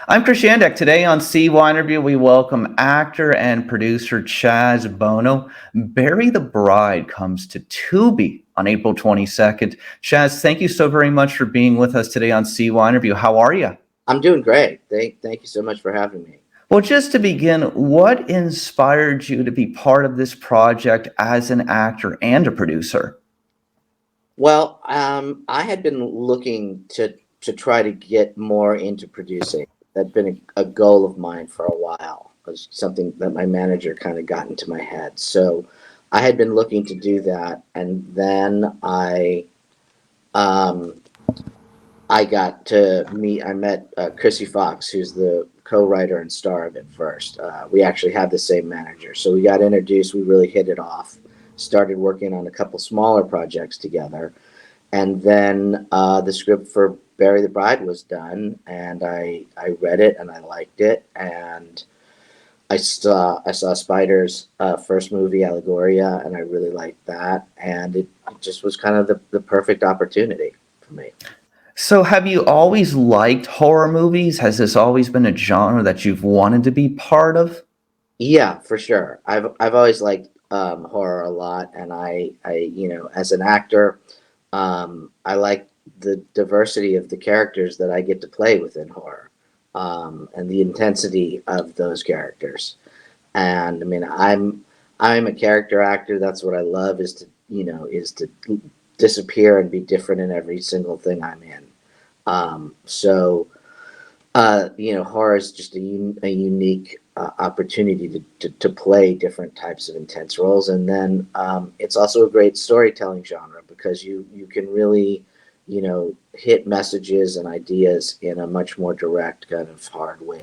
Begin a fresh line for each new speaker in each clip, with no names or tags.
I'm Chris Yandeck. Today on CYInterview, we welcome actor and producer Chaz Bono. Bury the Bride comes to Tubi on April 22nd. Chaz, thank you so very much for being with us today on CYInterview. How are you?
I'm doing great. Thank you so much for having me.
Well, just to begin, what inspired you to be part of this project as an actor and a producer?
Well, I had been looking to try to get more into producing. That'd been a goal of mine for a while. It was something that my manager kind of got into my head. So I had been looking to do that, and then um, I got to meet. I met Chrissy Fox, who's the co-writer and star of it first. We actually had the same manager, so we got introduced. We really hit it off. Started working on a couple smaller projects together, and then the script for Bury the Bride was done, and I read it and I liked it, and I saw Spider's first movie, Allegoria, and I really liked that, and it just was kind of the perfect opportunity for me.
So, have you always liked horror movies? Has this always been a genre that you've wanted to be part of?
Yeah, for sure. I've always liked horror a lot, and as an actor, I like the diversity of the characters that I get to play within horror, and the intensity of those characters. And I mean, I'm a character actor. That's what I love is to disappear and be different in every single thing I'm in. So horror is just a unique opportunity to play different types of intense roles, and then it's also a great storytelling genre because you can really, hit messages and ideas in a much more direct kind of hard way.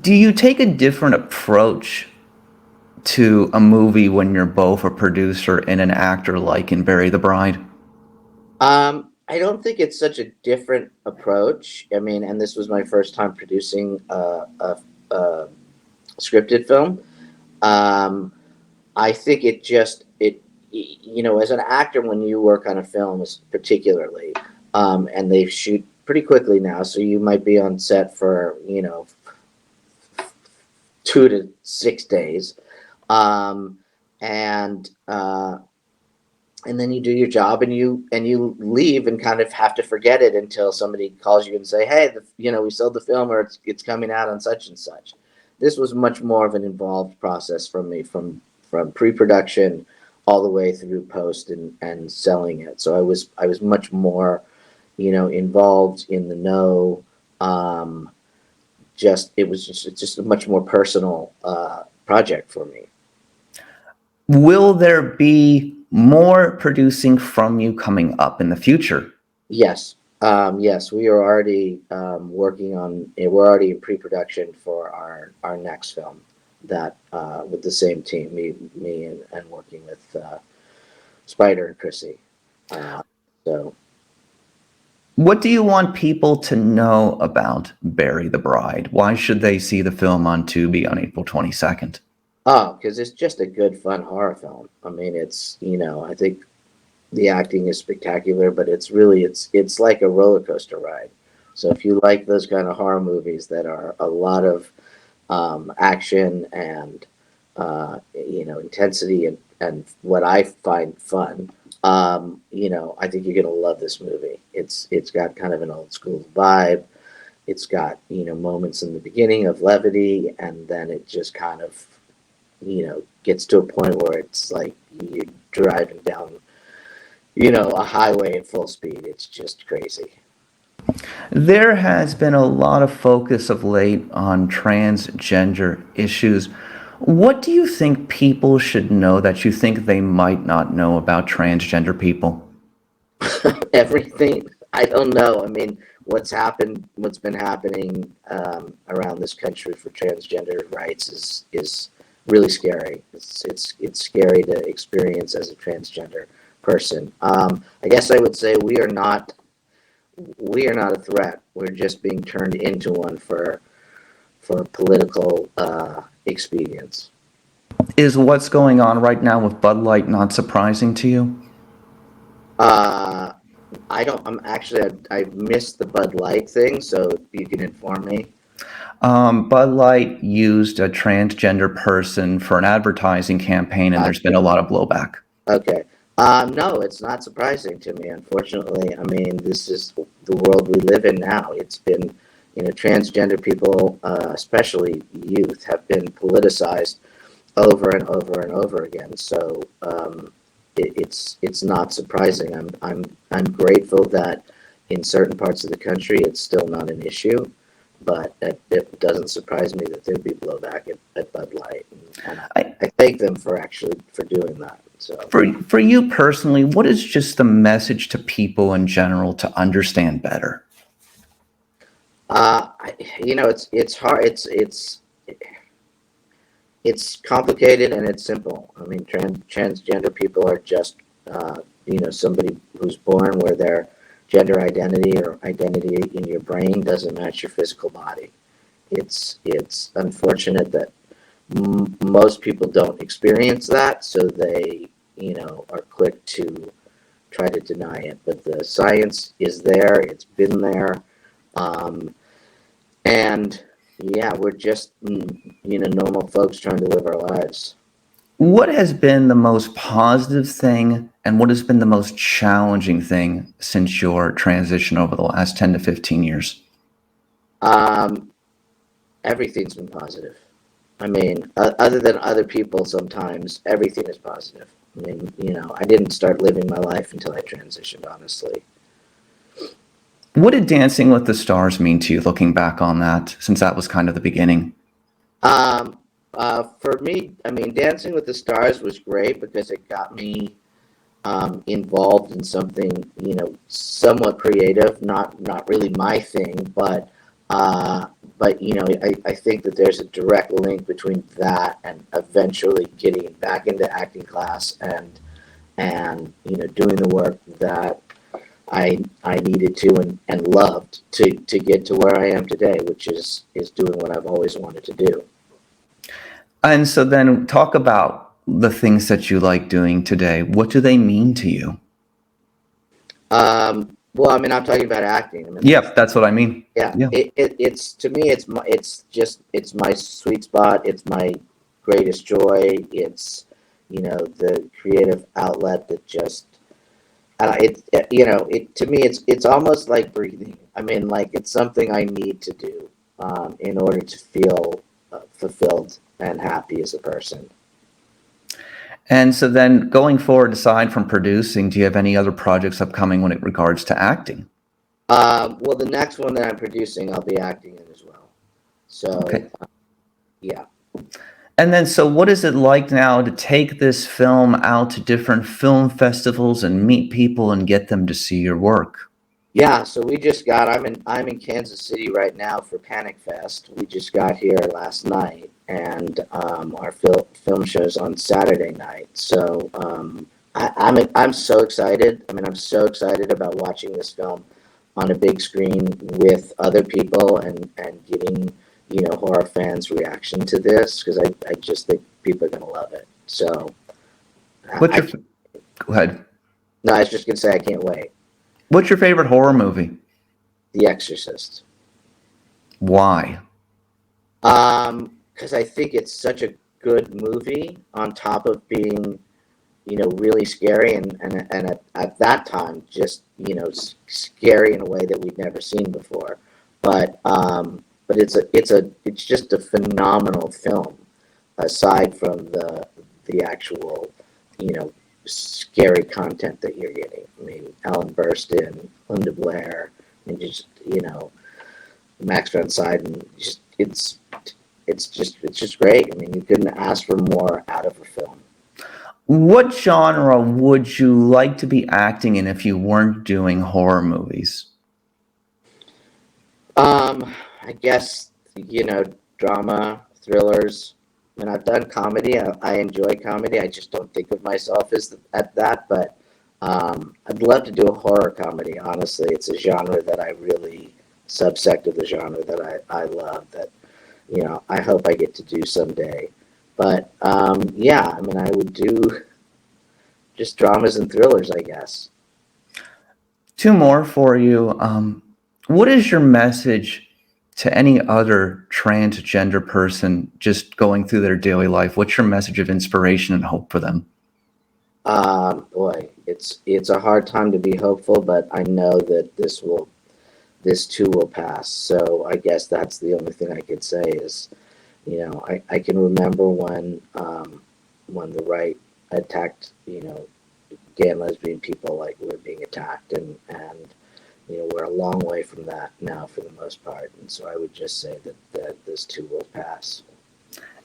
Do you take a different approach to a movie when you're both a producer and an actor, like in Bury the Bride?
I don't think it's such a different approach. I mean, and this was my first time producing a scripted film. Um, I think as an actor, when you work on a film, particularly, and they shoot pretty quickly now, so you might be on set for 2 to 6 days, um, and and then you do your job and you leave and kind of have to forget it until somebody calls you and say, hey, we sold the film, or it's coming out on such and such. This was much more of an involved process for me, from pre-production all the way through post and selling it. So I was much more involved in the know. It's just a much more personal project for me.
Will there be more producing from you coming up in the future?
Yes. Yes, we are already working on it. We're already in pre-production for our next film, that with the same team, me and working with Spider and Chrissy. So
What do you want people to know about Bury the Bride? Why should they see the film on Tubi on April 22nd?
because it's just a good, fun horror film. I mean, I think the acting is spectacular, but it's like a roller coaster ride. So if you like those kind of horror movies that are a lot of action and intensity and what I find fun, I think you're gonna love this movie. It's got kind of an old school vibe. It's got moments in the beginning of levity, and then it just kind of gets to a point where it's like you're driving down a highway at full speed. It's just crazy.
There has been a lot of focus of late on transgender issues. What do you think people should know that you think they might not know about transgender people?
Everything. I don't know. I mean, what's been happening around this country for transgender rights is really scary. It's scary to experience as a transgender person. I guess I would say we are not a threat. We're just being turned into one for political expedience.
Is what's going on right now with Bud Light not surprising to you?
Uh, I'm actually, I missed the Bud Light thing, so you can inform me.
Bud Light used a transgender person for an advertising campaign, and there's been a lot of blowback.
Okay. No, it's not surprising to me, unfortunately. I mean, this is the world we live in now. It's been, transgender people, especially youth, have been politicized over and over and over again. So it's not surprising. I'm grateful that in certain parts of the country it's still not an issue, but it doesn't surprise me that there'd be blowback at Bud Light, and I thank them for doing that. So
For you personally, what is just the message to people in general to understand better?
it's hard. It's complicated and it's simple. I mean, transgender people are just somebody who's born where their gender identity or identity in your brain doesn't match your physical body. It's unfortunate that most people don't experience that, so they are quick to try to deny it. But the science is there; it's been there, and yeah, we're just normal folks trying to live our lives.
What has been the most positive thing and what has been the most challenging thing since your transition over the last 10 to 15 years?
Um, Everything's been positive. I mean, other than other people, sometimes everything is positive. I mean, I didn't start living my life until I transitioned, honestly.
What did Dancing with the Stars mean to you looking back on that, since that was kind of the beginning?
For me, I mean, Dancing with the Stars was great because it got me involved in something, somewhat creative. Not really my thing, but I think that there's a direct link between that and eventually getting back into acting class and doing the work that I needed to and loved to get to where I am today, which is doing what I've always wanted to do.
And so then talk about the things that you like doing today. What do they mean to you?
Well, I mean, I'm talking about acting. I mean,
Yep, that's what I mean.
yeah.
Yeah.
It's to me, it's my sweet spot. It's my greatest joy. It's the creative outlet that just it to me it's almost like breathing. I mean, like it's something I need to do in order to feel fulfilled and happy as a person.
And so then going forward, aside from producing, do you have any other projects upcoming when it regards to acting?
Well, the next one that I'm producing, I'll be acting in as well. So,
Okay.
yeah.
And then, so what is it like now to take this film out to different film festivals and meet people and get them to see your work?
Yeah, so we just got. I'm in Kansas City right now for Panic Fest. We just got here last night, and our film show's on Saturday night. So I'm so excited. I mean, I'm so excited about watching this film on a big screen with other people and getting horror fans' reaction to this, because I just think people are gonna love it. So
What's
I
your, go ahead.
no, I was just gonna say I can't wait.
What's your favorite horror movie?
The Exorcist.
Why?
Because I think it's such a good movie on top of being, really scary and at that time just, scary in a way that we'd never seen before. But it's just a phenomenal film, aside from the actual, scary content that you're getting. I mean, Ellen Burstyn, Linda Blair, and just, Max von Sydow, just it's just great. I mean, you couldn't ask for more out of a film.
What genre would you like to be acting in if you weren't doing horror movies?
I guess drama, thrillers. I mean, I've done comedy. I enjoy comedy. I just don't think of myself as at that. But I'd love to do a horror comedy. Honestly, it's a genre that I really subsect of the genre that I love. That I hope I get to do someday. But yeah, I mean, I would do just dramas and thrillers, I guess.
Two more for you. What is your message to any other transgender person just going through their daily life? What's your message of inspiration and hope for them?
Boy, it's a hard time to be hopeful, but I know that this too will pass. So I guess that's the only thing I could say is, I can remember when the right attacked, gay and lesbian people like were being attacked, and we're a long way from that now for the most part. And so I would just say that this too will pass.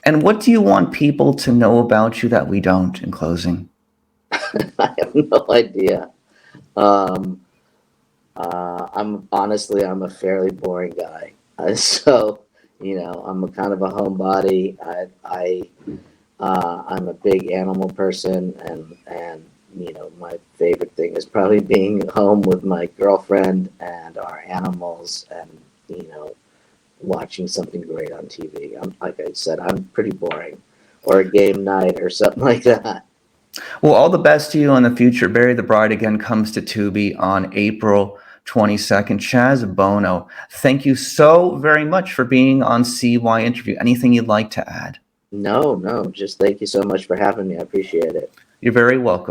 And what do you want people to know about you that we don't, in closing?
I have no idea. Um, I'm a fairly boring guy. So, I'm a kind of a homebody. I'm a big animal person, and my favorite thing is probably being home with my girlfriend and our animals, and watching something great on TV. Like I said, I'm pretty boring, or a game night or something like that.
Well, all the best to you in the future. Bury the Bride again comes to Tubi on April 22nd. Chaz Bono, thank you so very much for being on CYInterview. Anything you'd like to add?
No, just thank you so much for having me. I appreciate it.
You're very welcome.